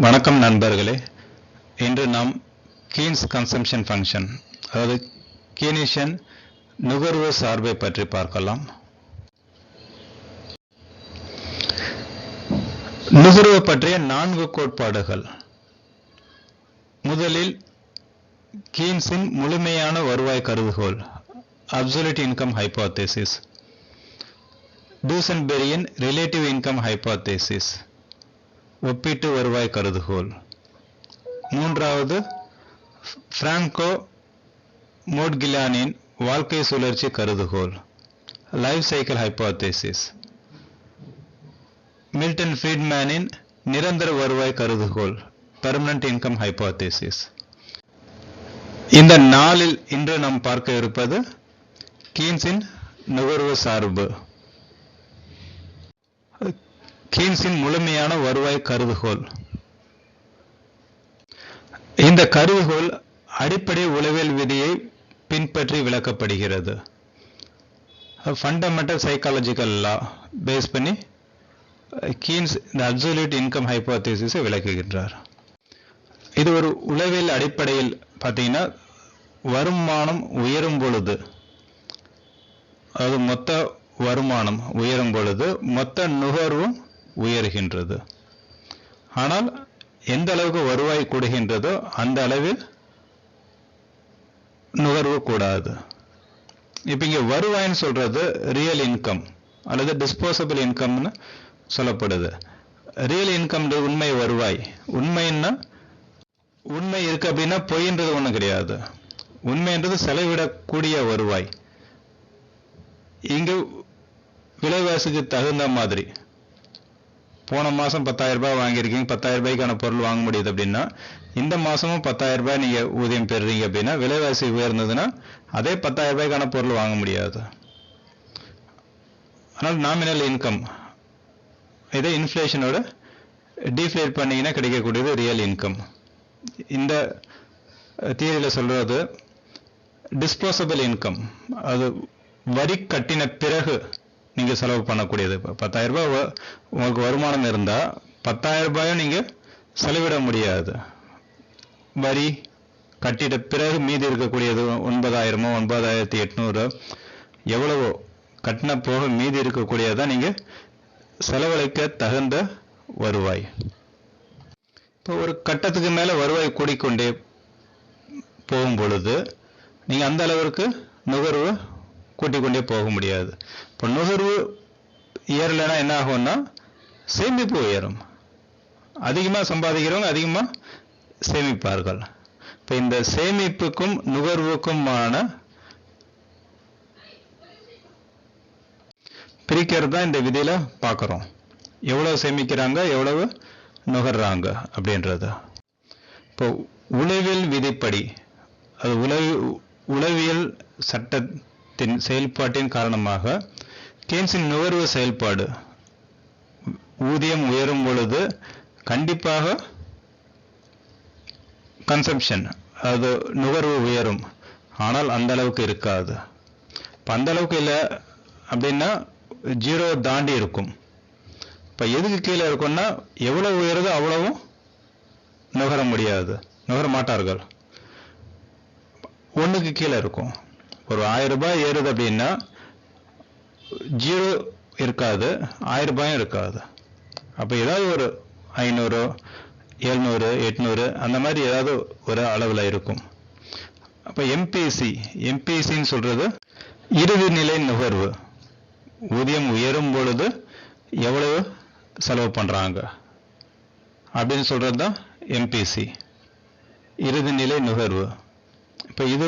வணக்கம் நண்பர்களே. இன்று நாம் கீன்ஸ் கன்சம்ப்ஷன் ஃபங்க்ஷன் அதாவது கீனிஷியன் நுகர்வு சார்பை பற்றி பார்க்கலாம். நுகர்வு பற்றிய 4 கோட்பாடுகள். முதலில் கீன்ஸின் முழுமையான வருவாய் கருதுகோள் அப்சல்யூட் இன்கம் ஹைபோதேசிஸ், டூசன்பெரியின் ரிலேட்டிவ் இன்கம் ஹைபோதேசிஸ் ஒப்பீட்டு வருவாய் கருதுகோள். மூன்றாவது பிராங்கோ மோட்கிலானின் வாழ்க்கை சுழற்சி கருதுகோள் லைஃப் சைக்கிள் ஹைபோதேசிஸ், மில்டன் ஃப்ரீட்மேனின் நிரந்தர வருவாய் கருதுகோள் பெர்மனன்ட் இன்கம் ஹைபோதேசிஸ். இந்த நாளில் இன்று நாம் பார்க்க இருப்பது கீன்ஸின் நுகர்வு சார்பு, கீன்ஸின் முழுமையான வருவாய் கருதுகோள். இந்த கருதுகோள் அடிப்படை உளவியல் விதியை பின்பற்றி விளக்கப்படுகிறது. ஃபண்டமெண்டல் சைக்காலஜிக்கல் லா பேஸ் பண்ணி கீன்ஸ் இந்த அப்சல்யூட் இன்கம் ஹைபோதேசிஸை விளக்குகின்றார். இது ஒரு உளவியல் அடிப்படையில் பார்த்தீங்கன்னா, வருமானம் உயரும் பொழுது, அதாவது மொத்த வருமானம் உயரும் பொழுது மொத்த நுகர்வும் உயர்கின்றது. ஆனால் எந்த அளவுக்கு வருவாய் கூடுகின்றதோ அந்த அளவில் நுகர்வு கூடாது. இப்போ இங்கே வருவாய்ன்னு சொல்றது ரியல் இன்கம் அல்லது டிஸ்போசபிள் இன்கம்னு சொல்லப்படுது. ரியல் இன்கம் உண்மை வருவாய். உண்மைன்னா உண்மை இருக்கு அப்படின்னா பொய்ன்றது ஒன்றும் கிடையாது. உண்மைன்றது செலவிடக்கூடிய வருவாய். இங்கு விலைவாசிக்கு தகுந்த மாதிரி போன மாதம் 10,000 ரூபாய் வாங்கியிருக்கீங்க, 10,000 ரூபாய்க்கான பொருள் வாங்க முடியுது அப்படின்னா இந்த மாதமும் 10,000 ரூபாய் நீங்கள் ஊதியம் பெறுறீங்க அப்படின்னா விலைவாசி உயர்ந்ததுன்னா அதே 10,000 ரூபாய்க்கான பொருள் வாங்க முடியாது. ஆனால் நாமினல் இன்கம் இதை இன்ஃப்ளேஷனோட டீஃப்ளேட் பண்ணிங்கன்னா கிடைக்கக்கூடியது ரியல் இன்கம். இந்த தியரியில் சொல்றது டிஸ்போசபிள் இன்கம், அது வரி கட்டின பிறகு நீங்க செலவு பண்ணக்கூடியது. 10,000 ரூபாய் உங்களுக்கு வருமானம் இருந்தா 10,000 ரூபாயும் நீங்க செலவிட முடியாது. வரி கட்டிட பிறகு மீதி இருக்கக்கூடியது 9,000 9,800 எவ்வளவோ கட்டின போக மீதி இருக்கக்கூடியதான் நீங்க செலவழிக்க தகுந்த வருவாய். இப்போ ஒரு கட்டத்துக்கு மேல வருவாய் கூடிக்கொண்டே போகும் பொழுது நீங்க அந்த அளவிற்கு நுகர்வு கூட்டிக் கொண்டே போக முடியாது. இப்போ நுகர்வு ஏறலைன்னா என்ன ஆகும்னா சேமிப்பு உயரும். அதிகமாக சம்பாதிக்கிறவங்க அதிகமாக சேமிப்பார்கள். இப்போ இந்த சேமிப்புக்கும் நுகர்வுக்குமான பிரிக்கிறது தான் இந்த விதியில பார்க்குறோம். எவ்வளவு சேமிக்கிறாங்க, எவ்வளவு நுகர்றாங்க அப்படின்றது. இப்போ உளவியல் விதிப்படி, அது உளவியல் சட்டத்தின் செயல்பாட்டின் காரணமாக கீன்ஸின் நுகர்வு செயல்பாடு ஊதியம் உயரும் பொழுது கண்டிப்பாக கன்சம்ப்ஷன் அது நுகர்வு உயரும். ஆனால் அந்த அளவுக்கு இருக்காது. இப்போ அந்த அளவுக்கு இல்லை அப்படின்னா 0 தாண்டி இருக்கும். இப்போ எதுக்கு கீழே இருக்கும்னா எவ்வளவு உயருதோ அவ்வளவும் நுகர முடியாது, நுகர மாட்டார்கள். 1க்கு கீழே இருக்கும். ஒரு 1000 ரூபாய் ஏறுது அப்படின்னா 0 இருக்காது, 1000 ரூபாயும் இருக்காது. அப்போ ஏதாவது ஒரு 500 700 800 அந்த மாதிரி ஏதாவது ஒரு அளவில் இருக்கும். அப்போ எம்பிசின்னு சொல்றது இறுதி நிலை நுகர்வு. ஊதியம் உயரும் பொழுது எவ்வளவு செலவு பண்றாங்க அப்படின்னு சொல்றது தான் எம்பிசி, இறுதி நிலை நுகர்வு. இப்போ இது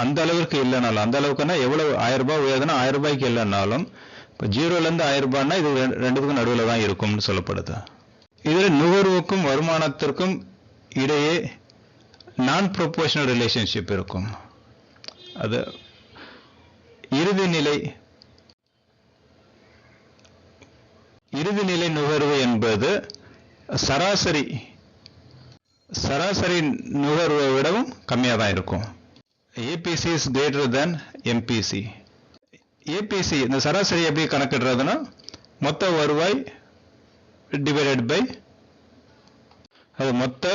அந்த அளவுக்கு இல்லைனாலும், அந்த அளவுக்குன்னா எவ்வளவு 1000 ரூபாய் உயர்துன்னா 1000 ரூபாய்க்கு இல்லைனாலும் இப்போ 0லேருந்து 1000 ரூபாய்னா இது ரெண்டுத்துக்கும் நடுவில் தான் இருக்கும்னு சொல்லப்படுது. இதில் நுகர்வுக்கும் வருமானத்திற்கும் இடையே நான் ப்ரொபோர்ஷனல் ரிலேஷன்ஷிப் இருக்கும். அது இறுதி நிலை நுகர்வு என்பது சராசரி நுகர்வை விடவும் கம்மியாக தான் இருக்கும். APC is greater than MPC. APC இந்த சராசரி எப்படி கணக்கிடுறதுன்னா மொத்த வருவாய் டிவைடட் பை அது மொத்த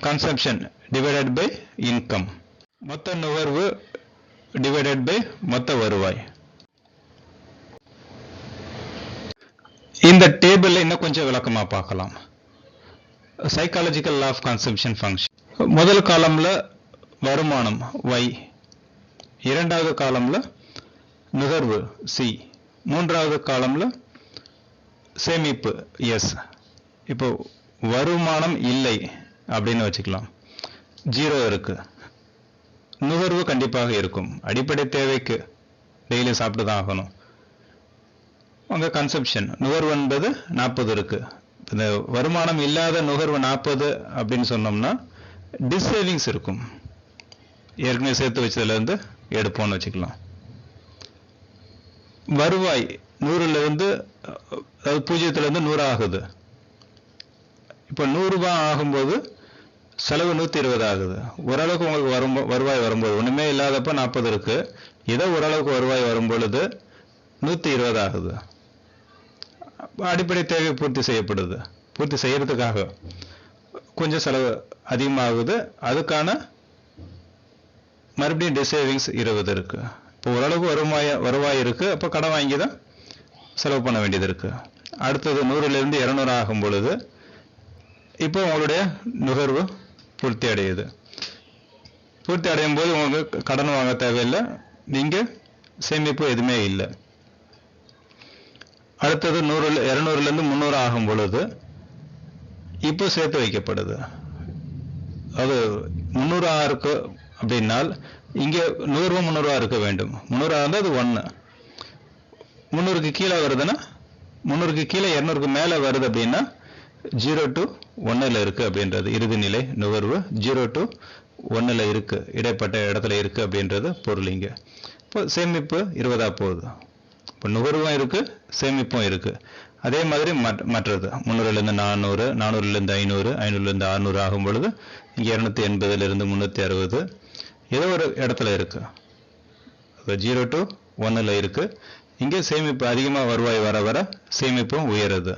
கன்சம்ஷன் டிவைடட் பை இன்கம், மொத்த நுகர்வு டிவைடட் பை மொத்த வருவாய். இந்த டேபிள்ல இன்னும் கொஞ்சம் விளக்கமா பார்க்கலாம். Psychological of consumption function. முதல் காலம்ல வருமானம் y, இரண்டாவது காலம்ல நுகர்வு C, மூன்றாவது காலம்ல சேமிப்பு S. இப்போ வருமானம் இல்லை அப்படின்னு வச்சுக்கலாம், 0 இருக்கு. நுகர்வு கண்டிப்பாக இருக்கும், அடிப்படை தேவைக்கு டெய்லி சாப்பிட்டு தான் ஆகணும். உங்க கன்சம்ஷன் நுகர்வு என்பது 40 இருக்கு. இந்த வருமானம் இல்லாத நுகர்வு 40 அப்படின்னு சொன்னோம்னா டிஸ்சேவிங்ஸ் இருக்கும், ஏற்கனவே சேர்த்து வச்சதுல இருந்து எடுப்போம்னு வச்சுக்கலாம். வருவாய் 100ல இருந்து, அதாவது 0ல இருந்து 100 ஆகுது. இப்போ 100 ரூபாய் ஆகும்போது செலவு 120 ஆகுது. ஓரளவுக்கு உங்களுக்கு வருவாய் வரும்போது, ஒண்ணுமே இல்லாதப்ப 40 இருக்கு, ஏதோ ஓரளவுக்கு வருவாய் வரும் பொழுது 120 ஆகுது. அடிப்படை தேவை பூர்த்தி செய்யப்படுது. பூர்த்தி செய்யறதுக்காக கொஞ்சம் செலவு அதிகமாகுது, அதுக்கான மறுபடியும் டிசேவிங்ஸ் 20 இருக்கு. இப்போ ஓரளவுக்கு வருவாய் இருக்கு, அப்போ கடன் வாங்கி தான் செலவு பண்ண வேண்டியது இருக்கு. அடுத்தது 100ல இருந்து 200 ஆகும் பொழுது இப்போ உங்களுடைய நுகர்வு பூர்த்தி அடையுது. பூர்த்தி அடையும் போது உங்களுக்கு கடன் வாங்க தேவையில்லை, நீங்க சேமிப்பு எதுவுமே இல்லை. அடுத்தது 200ல இருந்து 300 ஆகும் பொழுது இப்போ சேர்த்து வைக்கப்படுது. அது 300 இருக்கு அப்படின்னால் இங்க நுகர்வு 300 இருக்க வேண்டும். 300 இருந்தால் அது 1. 300க்கு கீழே வருதுன்னா, 300க்கு கீழே 200க்கு மேல வருது அப்படின்னா 0 to 1ல இருக்கு அப்படின்றது இறுதி நிலை நுகர்வு. 0 to 1ல இருக்கு, இடைப்பட்ட இடத்துல இருக்கு அப்படின்றது பொருள். இங்க இப்போ சேமிப்பு 20 போகுது. இப்போ நுகர்வும் இருக்கு, சேமிப்பும் இருக்கு. அதே மாதிரி மற்றது 300ல இருந்து 400, 400ல இருந்து 500, 500ல இருந்து 600 ஆகும் பொழுது இங்க 280ல இருந்து 360 ஏதோ ஒரு இடத்துல இருக்கு. 0 to 1ல இருக்கு. இங்க சேமிப்பு அதிகமா வருவாய் வர வர சேமிப்பும் உயருது.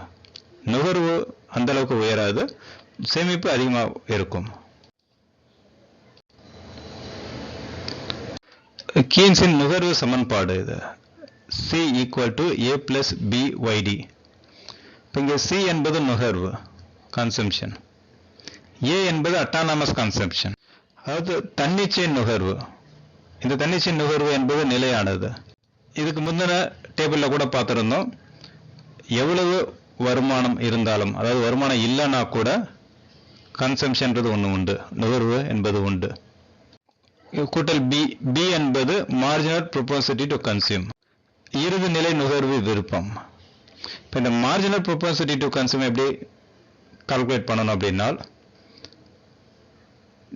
நுகர்வு அந்த அளவுக்கு உயராது, சேமிப்பு அதிகமா இருக்கும். கீன்ஸின் நுகர்வு சமன்பாடு இது. C equal to A plus BYD. இப்போ இங்கே C என்பது நுகர்வு கன்சம்ஷன், A என்பது அட்டானமஸ் கன்சம்ஷன், அதாவது தன்னிச்சை நுகர்வு. இந்த தன்னிச்சை நுகர்வு என்பது நிலையானது. இதுக்கு முந்தின டேபிள்ல கூட பார்த்திருந்தோம், எவ்வளவு வருமானம் இருந்தாலும், அதாவது வருமானம் இல்லைன்னா கூட கன்சம்ஷன்றது ஒன்று உண்டு, நுகர்வு என்பது உண்டு. கூட்டல் B என்பது மார்ஜினல் ப்ரொபோசிட்டி டு கன்சியூம், இறுதி நிலை நுகர்வு விருப்பம். இப்போ இந்த மார்ஜினல் ப்ரொபோசிட்டி டு கன்சியூம் எப்படி கால்குலேட் பண்ணணும் அப்படின்னா,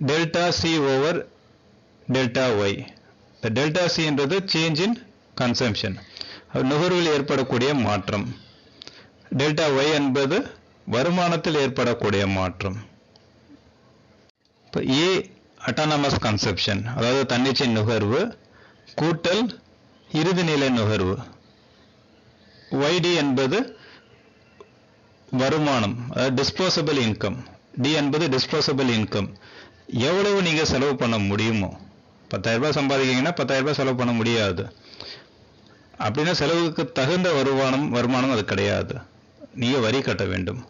delta C over delta Y. Delta C என்றது சேஞ்ச் இன் கன்சம்ஷன், நுகர்வில் ஏற்படக்கூடிய மாற்றம். டெல்டா ஒய் என்பது வருமானத்தில் ஏற்படக்கூடிய மாற்றம். இப்போ ஏ அட்டானமஸ் கன்சம்ஷன், அதாவது தன்னிச்சை நுகர்வு கூட்டல் இறுதி நிலை நுகர்வு. YD என்பது வருமானம், அதாவது டிஸ்போசபிள் இன்கம். D என்பது டிஸ்போசபிள் இன்கம், எவ்வளவு நீங்க செலவு பண்ண முடியுமோ. 10,000 ரூபாய் சம்பாதிக்கீங்கன்னா 10,000 ரூபாய் செலவு பண்ண முடியாது அப்படின்னா செலவுக்கு தகுந்த வருமானம் அது கிடையாது, நீங்க வரி கட்ட வேண்டும்.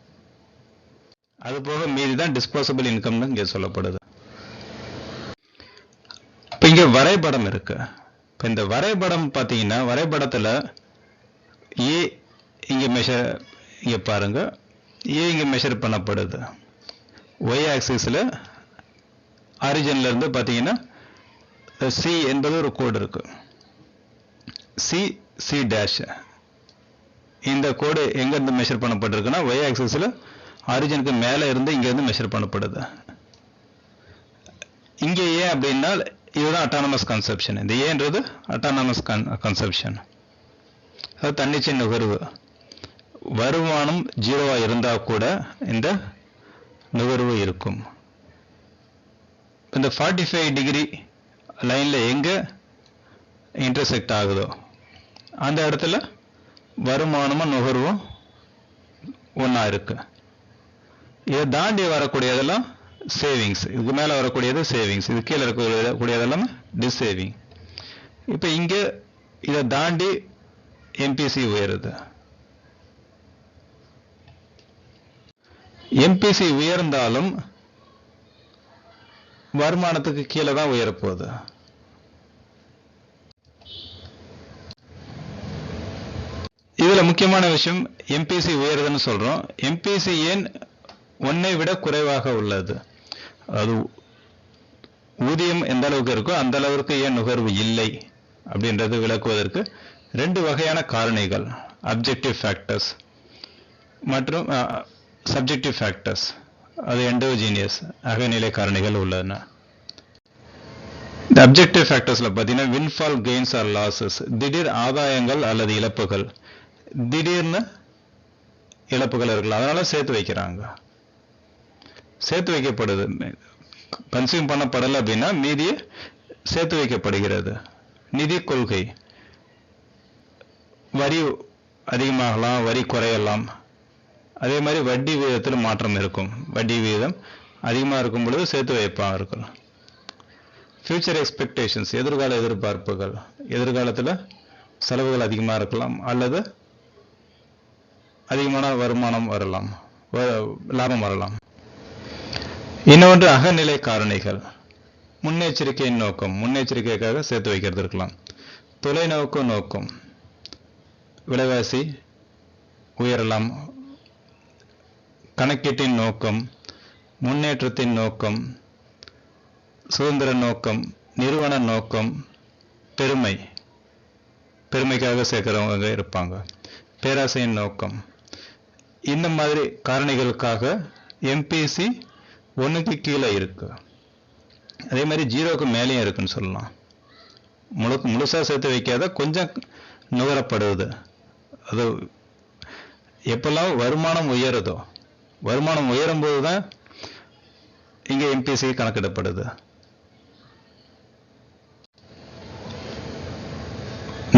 அது போக மீதிதான் டிஸ்போசபிள் இன்கம்னு இங்க சொல்லப்படுது. இப்ப இங்க வரைபடம் இருக்கு. இப்ப இந்த வரைபடம் பாத்தீங்கன்னா, வரைபடத்துல A இங்க பாருங்க, A இங்க மெஷர் பண்ணப்படுது. Y ஆக்சிஸ்ல ஆரிஜின்ல இருந்து பாத்தீங்கன்னா C என்பது ஒரு கோடு இருக்கு, C டேஷ். இந்த கோடு எங்க இருந்து மெஷர் பண்ணப்பட்டிருக்குன்னா Y ஆக்சிஸ்ல ஆரிஜினுக்கு மேல இருந்து இங்க இருந்து மெஷர் பண்ணப்படுது. இங்க ஏன் அப்படின்னா இதுதான் அட்டானமஸ் கன்சப்ஷன். இந்த ஏன்றது அட்டானமஸ் கன்சப்ஷன், அது தன்னிச்சை நுகர்வு. வருமானம் 0 இருந்தா கூட இந்த நுகர்வு இருக்கும். இந்த 45 டிகிரி லைன்ல எங்க இன்டர்செக்ட் ஆகுதோ அந்த இடத்துல வருமானமும் நுகர்வும் ஒண்ணா இருக்கு. இதை தாண்டி வரக்கூடியதெல்லாம் சேவிங்ஸ். இதுக்கு மேலே வரக்கூடியது சேவிங்ஸ், இது கீழே இருக்கக்கூடியதெல்லாம் டிஸ்சேவிங். இப்போ இங்கே இதை தாண்டி எம்பிசி உயருது. எம்பிசி உயர்ந்தாலும் வருமானத்துக்கு கீழே தான் உயரப்போகுது. இதுல முக்கியமான விஷயம், எம்பிசி உயருதுன்னு சொல்றோம். எம்பிசி ஏன் 1 விட குறைவாக உள்ளது? அது ஊதியம் எந்த அளவுக்கு இருக்கோ அந்த அளவுக்கு ஏன் நுகர்வு இல்லை அப்படின்றது விளக்குவதற்கு 2 வகையான காரணிகள், அப்ஜெக்டிவ் ஃபேக்டர்ஸ் மற்றும் சப்ஜெக்டிவ் ஃபேக்டர்ஸ், அது எண்டோஜீனியஸ் அகநிலை காரணிகள் உள்ளன. இந்த அப்ஜெக்டிவ் ஃபேக்டர்ஸ்ல பார்த்தீங்கன்னா வின்ஃபால் கெயின்ஸ் ஆர் லாசஸ், திடீர் ஆதாயங்கள் அல்லது இழப்புகள். திடீர்னு இழப்புகள் இருக்கலாம், அதனால சேர்த்து வைக்கிறாங்க. சேர்த்து வைக்கப்படுது, கன்சியூம் பண்ணப்படலை அப்படின்னா மீதியை சேர்த்து வைக்கப்படுகிறது. நிதி கொள்கை, வரி அதிகமாகலாம், வரி குறையலாம். அதே மாதிரி வட்டி விகிதத்தில் மாற்றம் இருக்கும். வட்டி விகிதம் அதிகமாக இருக்கும் பொழுது சேர்த்து வைப்பாக இருக்கலாம். ஃபியூச்சர் எக்ஸ்பெக்டேஷன்ஸ், எதிர்கால எதிர்பார்ப்புகள். எதிர்காலத்தில் செலவுகள் அதிகமாக இருக்கலாம் அல்லது அதிகமான வருமானம் வரலாம், லாபம் வரலாம். இன்னொன்று அகநிலை காரணிகள், முன்னெச்சரிக்கையின் நோக்கம், முன்னெச்சரிக்கைக்காக சேர்த்து வைக்கிறது இருக்கலாம். தொலைநோக்கு நோக்கம், விலைவாசி உயரலாம். கணக்கீட்டின் நோக்கம், முன்னேற்றத்தின் நோக்கம், சுதந்திர நோக்கம், நிறுவன நோக்கம், பெருமைக்காக சேர்க்கிறவங்க இருப்பாங்க. பேராசையின் நோக்கம். இந்த மாதிரி காரணிகளுக்காக எம்பிசி 1க்கு கீழே இருக்கு. அதே மாதிரி 0க்கு மேலேயும் இருக்குன்னு சொல்லலாம். முழுசா சேர்த்து வைக்காத, கொஞ்சம் நுகரப்படுவது. அது எப்பெல்லாம் வருமானம் உயருதோ, வருமானம் உயரும் போதுதான் இங்க எம்பிசி கணக்கிடப்படுது.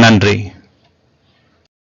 நன்றி.